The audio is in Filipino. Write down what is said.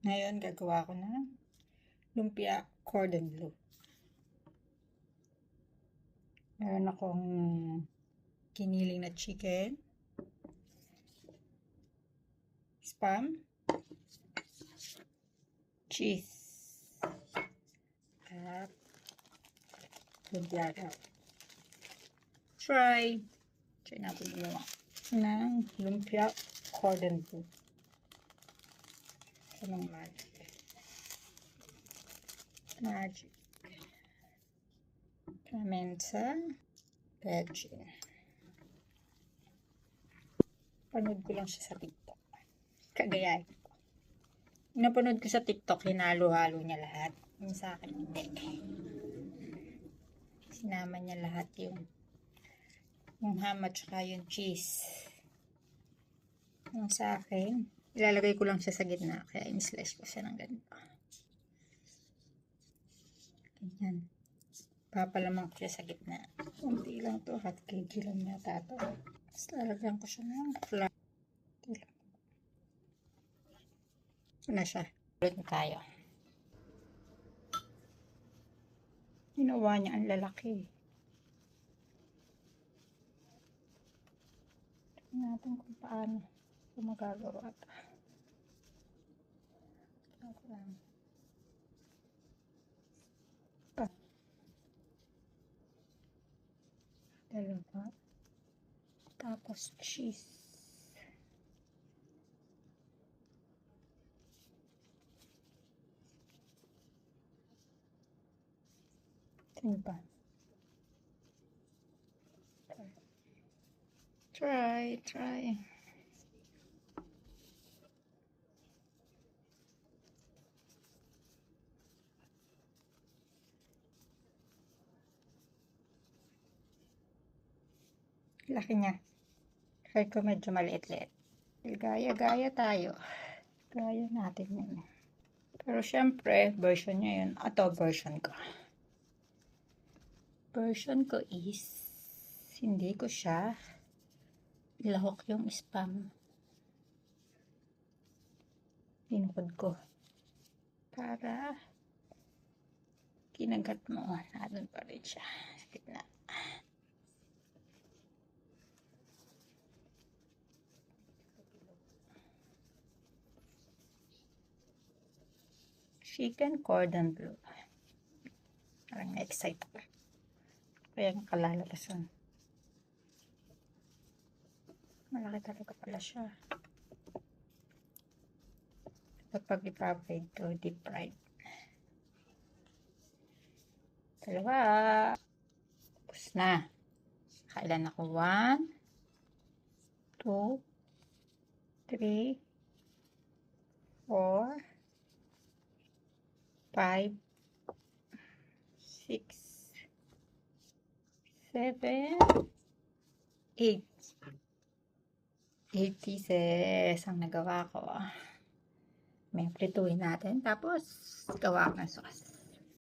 Ngayon, gagawa ko ng lumpia cordon bleu. Meron akong giniling na chicken, spam, cheese, at lumpia. Try natin gumawa ng lumpia cordon bleu. Anong magic. Paminta, veggie. Panood ko lang siya sa TikTok. Kagayahin ko. Napanood ko sa TikTok, hinalo-halo niya lahat. Yung sa akin, hindi. Sinama niya lahat yung ham at saka yung cheese. Yung sa akin, ilalagay ko lang siya sa gitna. Kaya in-slice ko siya ng ganito. Ganyan. Papalamang ko siya sa gitna. Kunti lang to. Half kg lang yata to. Tapos lalagyan ko siya ng flour. Ito na siya. Ulit na tayo. Ginawa niya ang lalaki. Tignan natin kung paano magagawa ito. Ito lang. Dalawa. Tapos cheese. Sino ba? Try. Laki niya. Try ko medyo maliit-liit. Gaya-gaya tayo. Gaya natin yun. Pero syempre, version niya yun. Ito, version ko. Version ko is, hindi ko siya ilahok yung spam. Tinukod ko. Para kinagat mo. Nandun pa rin siya. Gitna. Chicken cordon bleu. Parang na-excite ako. Kaya ang kalalabasan. Malaki talaga pala siya. Kapag ipa-fried to, deep fried. Dalawa. Tapos na. Kailan ako? 1, 2, 3, 4, 5, 6, 7, 8. 8 pieces ang nagawa ko. May prituhin natin. Tapos, gawa ko ng sauce.